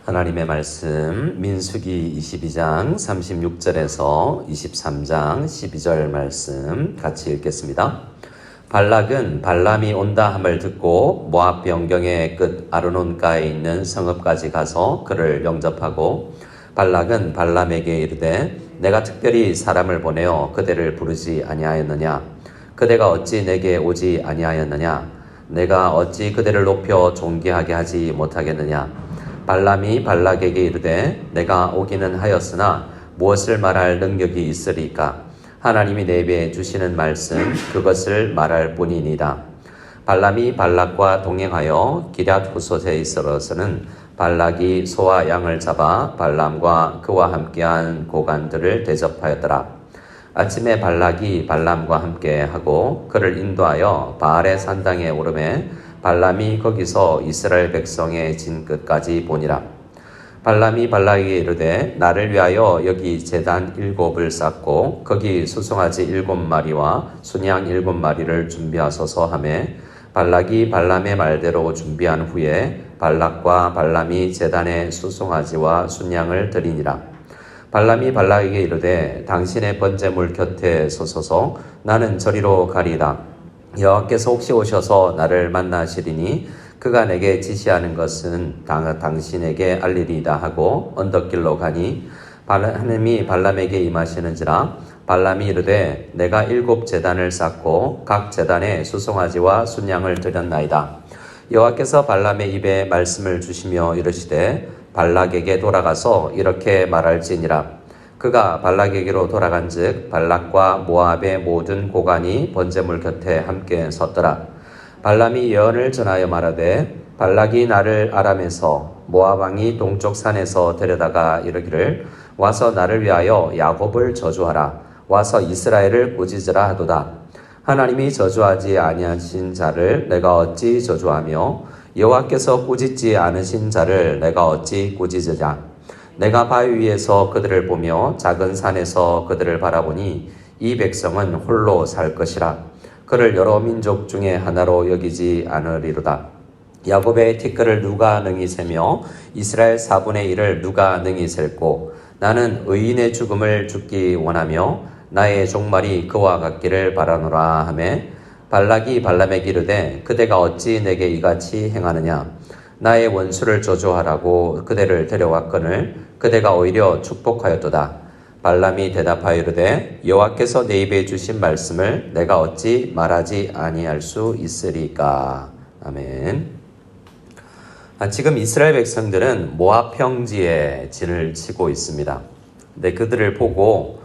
하나님의 말씀 민수기 22장 36절에서 23장 12절 말씀 같이 읽겠습니다. 발락은 발람이 온다 함을 듣고 모압 변경의 끝 아르논가에 있는 성읍까지 가서 그를 영접하고 발락은 발람에게 이르되 내가 특별히 사람을 보내어 그대를 부르지 아니하였느냐? 그대가 어찌 내게 오지 아니하였느냐? 내가 어찌 그대를 높여 존귀하게 하지 못하겠느냐? 발람이 발락에게 이르되 내가 오기는 하였으나 무엇을 말할 능력이 있으리까? 하나님이 내게 주시는 말씀 그것을 말할 뿐이니라. 발람이 발락과 동행하여 기럇 후솥에 있어서는 발락이 소와 양을 잡아 발람과 그와 함께한 고관들을 대접하였더라. 아침에 발락이 발람과 함께하고 그를 인도하여 바알의 산당에 오르매 발람이 거기서 이스라엘 백성의 진 끝까지 보니라. 발람이 발락에게 이르되 나를 위하여 여기 제단 7을 쌓고 거기 수송아지 7마리와 순양 7마리를 준비하소서 하매 발락이 발람의 말대로 준비한 후에 발락과 발람이 제단에 수송아지와 순양을 드리니라. 발람이 발락에게 이르되 당신의 번제물 곁에 서소서 나는 저리로 가리라. 여호와께서 혹시 오셔서 나를 만나시리니 그가 내게 지시하는 것은 당신에게 알리리이다 하고 언덕길로 가니 하나님이 발람에게 임하시는지라. 발람이 이르되 내가 7 제단을 쌓고 각 제단에 수송아지와 순양을 드렸나이다. 여호와께서 발람의 입에 말씀을 주시며 이르시되 발락에게 돌아가서 이렇게 말할지니라. 그가 발락에게로 돌아간즉 발락과 모압의 모든 고관이 번제물 곁에 함께 섰더라. 발람이 예언을 전하여 말하되 발락이 나를 아람에서 모압 왕이 동쪽 산에서 데려다가 이르기를 와서 나를 위하여 야곱을 저주하라. 와서 이스라엘을 꾸짖으라 하도다. 하나님이 저주하지 아니하신 자를 내가 어찌 저주하며 여호와께서 꾸짖지 않으신 자를 내가 어찌 꾸짖으랴. 내가 바위 위에서 그들을 보며 작은 산에서 그들을 바라보니 이 백성은 홀로 살 것이라. 그를 여러 민족 중에 하나로 여기지 않으리로다. 야곱의 티끌을 누가 능히 세며 이스라엘 4분의 1을 누가 능히 셀고 나는 의인의 죽음을 죽기 원하며 나의 종말이 그와 같기를 바라노라 하매 발락이 발람에게 이르되 그대가 어찌 내게 이같이 행하느냐? 나의 원수를 저주하라고 그대를 데려왔거늘 그대가 오히려 축복하였도다. 발람이 대답하여 이르되 여호와께서 내 입에 주신 말씀을 내가 어찌 말하지 아니할 수 있으리까. 아멘. 지금 이스라엘 백성들은 모압 평지에 진을 치고 있습니다. 근데 그들을 보고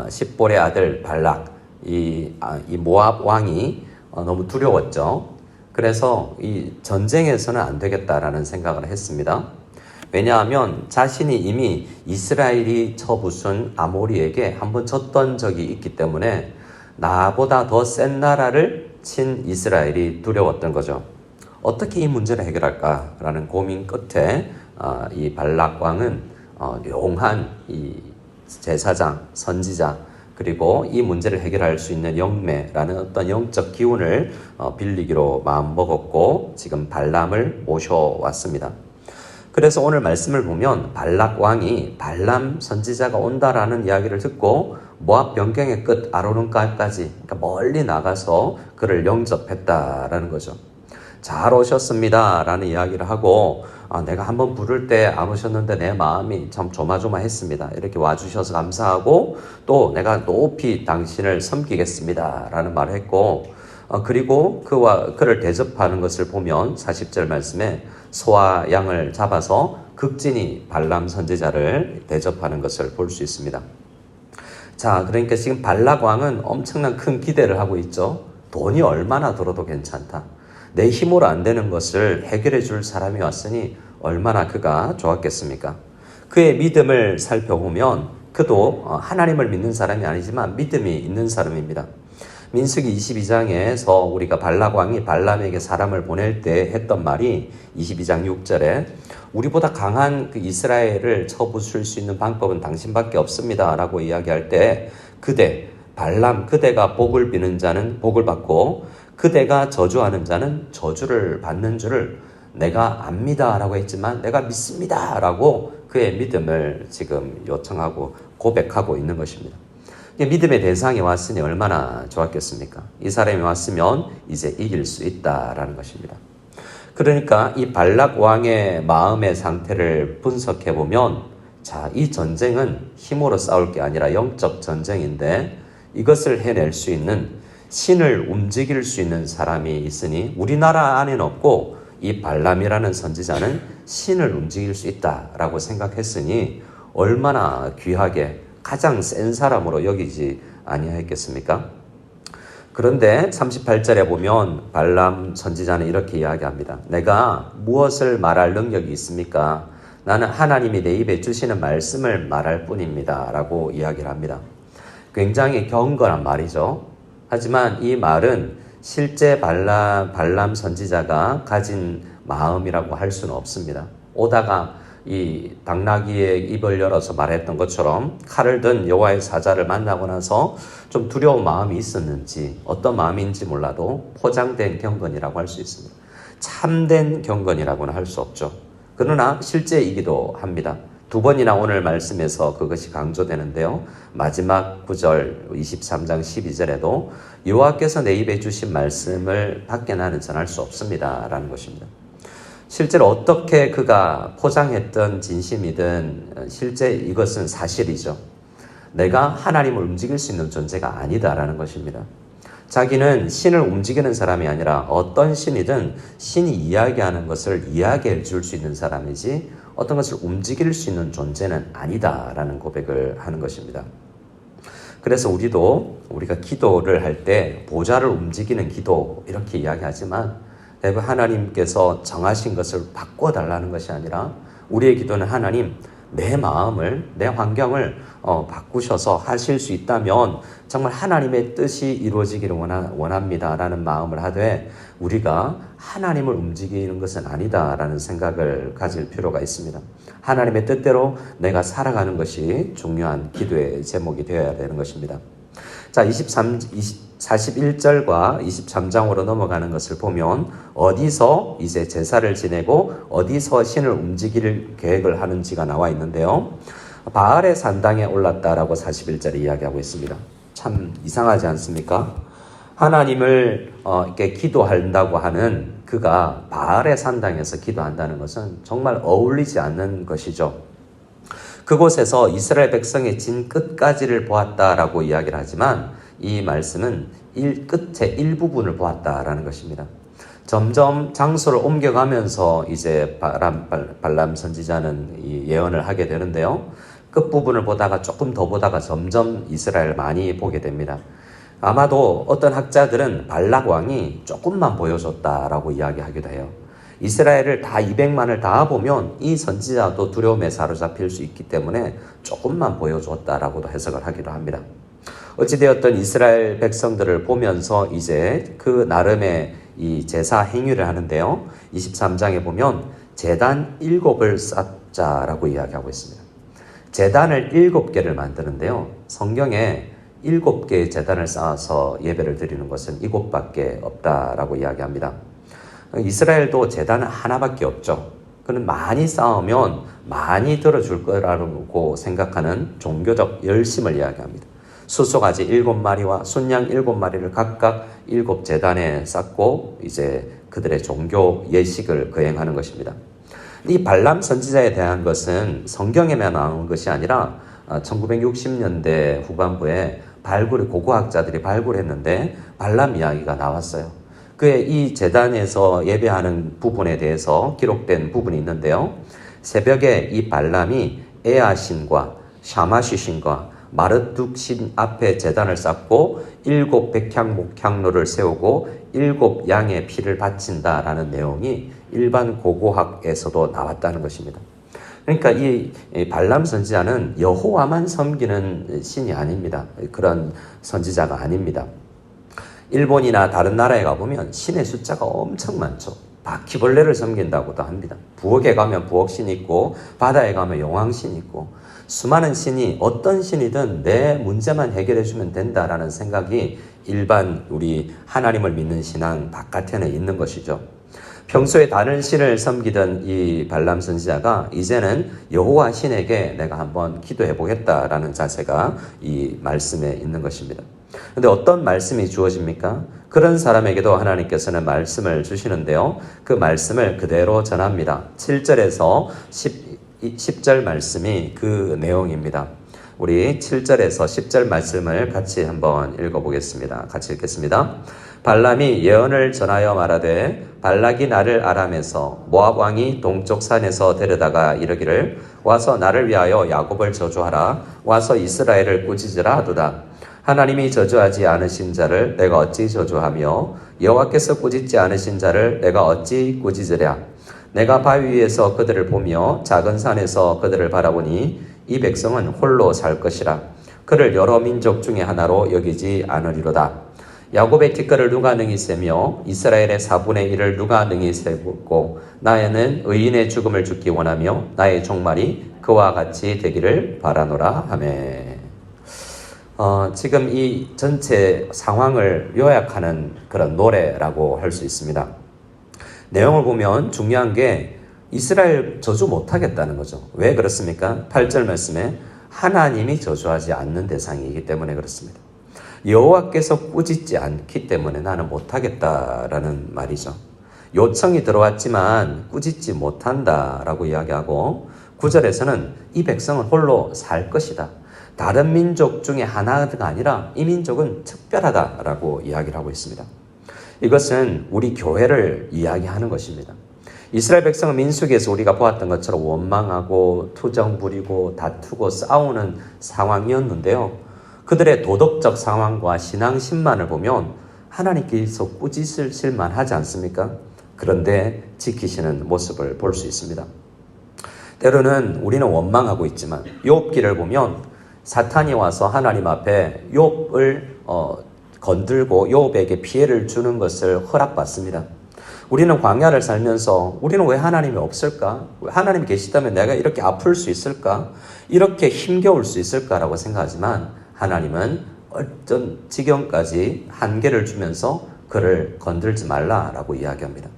십볼의 아들 발락, 이 모압 왕이 너무 두려웠죠. 그래서 이 전쟁에서는 안 되겠다라는 생각을 했습니다. 왜냐하면 자신이 이미 이스라엘이 쳐부순 아모리에게 한번 졌던 적이 있기 때문에 나보다 더 센 나라를 친 이스라엘이 두려웠던 거죠. 어떻게 이 문제를 해결할까라는 고민 끝에 이 발락 왕은 용한 이 제사장, 선지자 그리고 이 문제를 해결할 수 있는 영매라는 어떤 영적 기운을 빌리기로 마음먹었고 지금 발람을 모셔왔습니다. 그래서 오늘 말씀을 보면 발락 왕이 발람 선지자가 온다라는 이야기를 듣고 모압 변경의 끝 아르논가까지 그러니까 멀리 나가서 그를 영접했다라는 거죠. 잘 오셨습니다 라는 이야기를 하고 내가 한번 부를 때 안 오셨는데 내 마음이 참 조마조마했습니다. 이렇게 와주셔서 감사하고 또 내가 높이 당신을 섬기겠습니다 라는 말을 했고 그리고 그를 대접하는 것을 보면 40절 말씀에 소와 양을 잡아서 극진히 발람 선지자를 대접하는 것을 볼 수 있습니다. 자, 그러니까 지금 발락 왕은 엄청난 큰 기대를 하고 있죠. 돈이 얼마나 들어도 괜찮다. 내 힘으로 안 되는 것을 해결해 줄 사람이 왔으니 얼마나 그가 좋았겠습니까? 그의 믿음을 살펴보면 그도 하나님을 믿는 사람이 아니지만 믿음이 있는 사람입니다. 민수기 22장에서 우리가 발락 왕이 발람에게 사람을 보낼 때 했던 말이 22장 6절에 우리보다 강한 그 이스라엘을 쳐부술 수 있는 방법은 당신밖에 없습니다 라고 이야기할 때 발람 그대가 복을 비는 자는 복을 받고 그대가 저주하는 자는 저주를 받는 줄을 내가 압니다 라고 했지만 내가 믿습니다 라고 그의 믿음을 지금 요청하고 고백하고 있는 것입니다. 믿음의 대상이 왔으니 얼마나 좋았겠습니까? 이 사람이 왔으면 이제 이길 수 있다라는 것입니다. 그러니까 이 발락 왕의 마음의 상태를 분석해 보면, 자, 이 전쟁은 힘으로 싸울 게 아니라 영적 전쟁인데 이것을 해낼 수 있는, 신을 움직일 수 있는 사람이 있으니 우리나라 안에는 없고 이 발람이라는 선지자는 신을 움직일 수 있다라고 생각했으니 얼마나 귀하게 가장 센 사람으로 여기지 아니하였겠습니까? 그런데 38절에 보면 발람 선지자는 이렇게 이야기합니다. 내가 무엇을 말할 능력이 있습니까? 나는 하나님이 내 입에 주시는 말씀을 말할 뿐입니다 라고 이야기를 합니다. 굉장히 경건한 말이죠. 하지만 이 말은 실제 발람 선지자가 가진 마음이라고 할 수는 없습니다. 오다가 이 당나귀의 입을 열어서 말했던 것처럼 칼을 든 여호와의 사자를 만나고 나서 좀 두려운 마음이 있었는지, 어떤 마음인지 몰라도 포장된 경건이라고 할 수 있습니다. 참된 경건이라고는 할 수 없죠. 그러나 실제이기도 합니다. 두 번이나 오늘 말씀에서 그것이 강조되는데요. 마지막 9절 23장 12절에도 여호와께서 내 입에 주신 말씀을 밖에 나는 전할 수 없습니다 라는 것입니다. 실제로 어떻게 그가 포장했던 진심이든 실제 이것은 사실이죠. 내가 하나님을 움직일 수 있는 존재가 아니다라는 것입니다. 자기는 신을 움직이는 사람이 아니라 어떤 신이든 신이 이야기하는 것을 이야기해 줄 수 있는 사람이지 어떤 것을 움직일 수 있는 존재는 아니다라는 고백을 하는 것입니다. 그래서 우리가 기도를 할 때 보좌를 움직이는 기도 이렇게 이야기하지만 대부분 하나님께서 정하신 것을 바꿔달라는 것이 아니라 우리의 기도는 하나님, 내 마음을, 내 환경을 바꾸셔서 하실 수 있다면 정말 하나님의 뜻이 이루어지기를 원합니다라는 마음을 하되 우리가 하나님을 움직이는 것은 아니다라는 생각을 가질 필요가 있습니다. 하나님의 뜻대로 내가 살아가는 것이 중요한 기도의 제목이 되어야 되는 것입니다. 자, 41절과 23장으로 넘어가는 것을 보면 어디서 이제 제사를 지내고 어디서 신을 움직일 계획을 하는지가 나와 있는데요. 바알의 산당에 올랐다라고 41절에 이야기하고 있습니다. 참 이상하지 않습니까? 하나님을 이렇게 기도한다고 하는 그가 바알의 산당에서 기도한다는 것은 정말 어울리지 않는 것이죠. 그곳에서 이스라엘 백성의 진 끝까지를 보았다라고 이야기를 하지만 이 말씀은 끝의 일부분을 보았다라는 것입니다. 점점 장소를 옮겨가면서 이제 발람 선지자는 이 예언을 하게 되는데요. 끝부분을 보다가 조금 더 보다가 점점 이스라엘을 많이 보게 됩니다. 아마도 어떤 학자들은 발락 왕이 조금만 보여줬다라고 이야기하기도 해요. 이스라엘을 다 200만을 다 보면 이 선지자도 두려움에 사로잡힐 수 있기 때문에 조금만 보여줬다라고도 해석을 하기도 합니다. 어찌되었든 이스라엘 백성들을 보면서 이제 그 나름의 이 제사 행위를 하는데요. 23장에 보면 제단 7을 쌓자라고 이야기하고 있습니다. 제단을 7개를 만드는데요. 성경에 7개의 제단을 쌓아서 예배를 드리는 것은 이곳밖에 없다라고 이야기합니다. 이스라엘도 제단은 하나밖에 없죠. 그는 많이 쌓으면 많이 들어줄 거라고 생각하는 종교적 열심을 이야기합니다. 수소가지 7마리와 순양 7마리를 각각 7제단에 쌓고 이제 그들의 종교 예식을 거행하는 것입니다. 이 발람 선지자에 대한 것은 성경에만 나온 것이 아니라 1960년대 후반부에 고고학자들이 발굴했는데 발람 이야기가 나왔어요. 그의 이 제단에서 예배하는 부분에 대해서 기록된 부분이 있는데요. 새벽에 이 발람이 에아신과 샤마시신과 마르둑신 앞에 제단을 쌓고 7 백향 목향로를 세우고 7 양의 피를 바친다라는 내용이 일반 고고학에서도 나왔다는 것입니다. 그러니까 이 발람 선지자는 여호와만 섬기는 신이 아닙니다. 그런 선지자가 아닙니다. 일본이나 다른 나라에 가보면 신의 숫자가 엄청 많죠. 바퀴벌레를 섬긴다고도 합니다. 부엌에 가면 부엌신이 있고 바다에 가면 용왕신이 있고 수많은 신이 어떤 신이든 내 문제만 해결해 주면 된다라는 생각이 일반 우리 하나님을 믿는 신앙 바깥에는 있는 것이죠. 평소에 다른 신을 섬기던 이 발람 선지자가 이제는 여호와 신에게 내가 한번 기도해 보겠다라는 자세가 이 말씀에 있는 것입니다. 그런데 어떤 말씀이 주어집니까? 그런 사람에게도 하나님께서는 말씀을 주시는데요. 그 말씀을 그대로 전합니다. 7절에서 10절 말씀이 그 내용입니다. 우리 7절에서 10절 말씀을 같이 한번 읽어보겠습니다. 같이 읽겠습니다. 발람이 예언을 전하여 말하되 발락이 나를 아람에서 모압 왕이 동쪽 산에서 데려다가 이르기를 와서 나를 위하여 야곱을 저주하라 와서 이스라엘을 꾸짖으라 하도다. 하나님이 저주하지 않으신 자를 내가 어찌 저주하며 여호와께서 꾸짖지 않으신 자를 내가 어찌 꾸짖으랴. 내가 바위 위에서 그들을 보며 작은 산에서 그들을 바라보니 이 백성은 홀로 살 것이라. 그를 여러 민족 중에 하나로 여기지 않으리로다. 야곱의 티끌을 누가 능히 세며 이스라엘의 4분의 1을 누가 능히 세고 나에는 의인의 죽음을 죽기 원하며 나의 종말이 그와 같이 되기를 바라노라 하매. 지금 이 전체 상황을 요약하는 그런 노래라고 할 수 있습니다. 내용을 보면 중요한 게 이스라엘 저주 못하겠다는 거죠. 왜 그렇습니까? 8절 말씀에 하나님이 저주하지 않는 대상이기 때문에 그렇습니다. 여호와께서 꾸짖지 않기 때문에 나는 못하겠다라는 말이죠. 요청이 들어왔지만 꾸짖지 못한다라고 이야기하고 9절에서는 이 백성은 홀로 살 것이다. 다른 민족 중에 하나가 아니라 이 민족은 특별하다라고 이야기를 하고 있습니다. 이것은 우리 교회를 이야기하는 것입니다. 이스라엘 백성은 민수기에서 우리가 보았던 것처럼 원망하고 투정 부리고 다투고 싸우는 상황이었는데요. 그들의 도덕적 상황과 신앙 신만을 보면 하나님께서 꾸짖으실 만하지 않습니까? 그런데 지키시는 모습을 볼 수 있습니다. 때로는 우리는 원망하고 있지만 욥기를 보면 사탄이 와서 하나님 앞에 욥을 건들고 욥에게 피해를 주는 것을 허락받습니다. 우리는 광야를 살면서 우리는 왜 하나님이 없을까? 왜 하나님이 계시다면 내가 이렇게 아플 수 있을까? 이렇게 힘겨울 수 있을까라고 생각하지만 하나님은 어떤 지경까지 한계를 주면서 그를 건들지 말라라고 이야기합니다.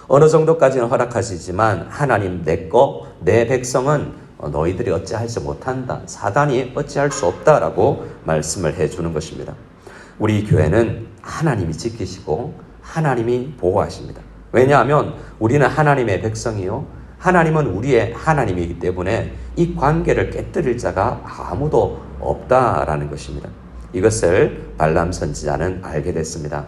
어느 정도까지는 허락하시지만 하나님 내 백성은 너희들이 어찌하지 못한다. 사단이 어찌할 수 없다라고 말씀을 해주는 것입니다. 우리 교회는 하나님이 지키시고 하나님이 보호하십니다. 왜냐하면 우리는 하나님의 백성이요. 하나님은 우리의 하나님이기 때문에 이 관계를 깨뜨릴 자가 아무도 없다라는 것입니다. 이것을 발람 선지자는 알게 됐습니다.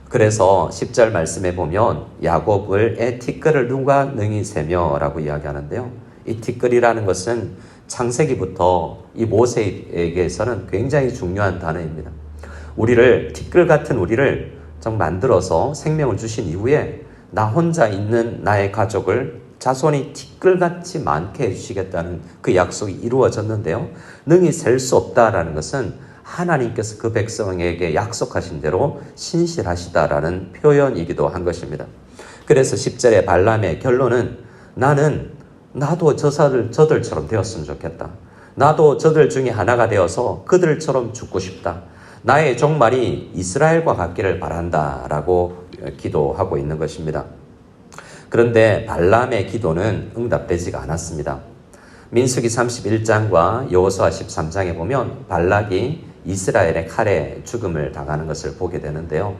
그래서 10절 말씀에 보면 야곱의 티끌을 누가 능히 세며 라고 이야기하는데요. 이 티끌이라는 것은 창세기부터 이 모세에게서는 굉장히 중요한 단어입니다. 우리를 티끌 같은 우리를 좀 만들어서 생명을 주신 이후에 나 혼자 있는 나의 가족을 자손이 티끌같이 많게 해주시겠다는 그 약속이 이루어졌는데요. 능히 셀 수 없다라는 것은 하나님께서 그 백성에게 약속하신 대로 신실하시다라는 표현이기도 한 것입니다. 그래서 10절의 발람의 결론은 나도 저들처럼 되었으면 좋겠다. 나도 저들 중에 하나가 되어서 그들처럼 죽고 싶다. 나의 종말이 이스라엘과 같기를 바란다라고 기도하고 있는 것입니다. 그런데 발람의 기도는 응답되지가 않았습니다. 민수기 31장과 여호수아 13장에 보면 발락이 이스라엘의 칼에 죽음을 당하는 것을 보게 되는데요.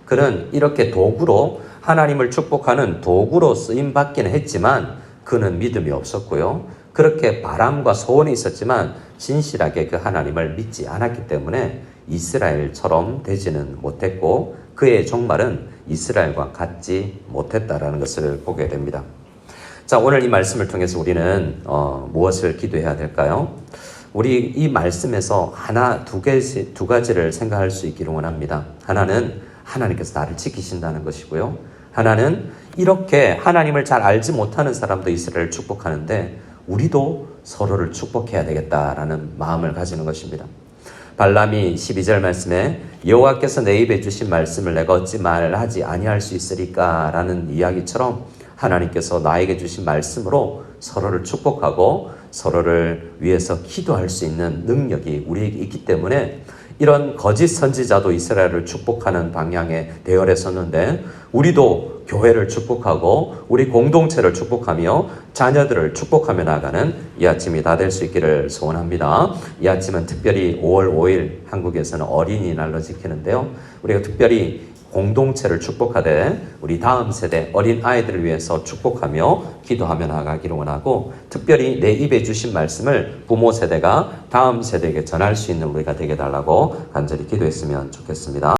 그는 이렇게 도구로 하나님을 축복하는 도구로 쓰임 받기는 했지만 그는 믿음이 없었고요. 그렇게 바람과 소원이 있었지만 진실하게 그 하나님을 믿지 않았기 때문에 이스라엘처럼 되지는 못했고 그의 종말은 이스라엘과 같지 못했다라는 것을 보게 됩니다. 자, 오늘 이 말씀을 통해서 우리는 무엇을 기도해야 될까요? 우리 이 말씀에서 두 가지를 생각할 수 있기를 원합니다. 하나는 하나님께서 나를 지키신다는 것이고요. 하나는 이렇게 하나님을 잘 알지 못하는 사람도 이스라엘을 축복하는데 우리도 서로를 축복해야 되겠다라는 마음을 가지는 것입니다. 발람이 12절 말씀에 여호와께서 내 입에 주신 말씀을 내가 어찌 말하지 아니할 수 있으리까 라는 이야기처럼 하나님께서 나에게 주신 말씀으로 서로를 축복하고 서로를 위해서 기도할 수 있는 능력이 우리에게 있기 때문에 이런 거짓 선지자도 이스라엘을 축복하는 방향에 대열에 섰는데 우리도 교회를 축복하고 우리 공동체를 축복하며 자녀들을 축복하며 나가는 이 아침이 다 될 수 있기를 소원합니다. 이 아침은 특별히 5월 5일 한국에서는 어린이날로 지키는데요. 우리가 특별히 공동체를 축복하되 우리 다음 세대 어린 아이들을 위해서 축복하며 기도하며 나가기를 원하고 특별히 내 입에 주신 말씀을 부모 세대가 다음 세대에게 전할 수 있는 우리가 되게 달라고 간절히 기도했으면 좋겠습니다.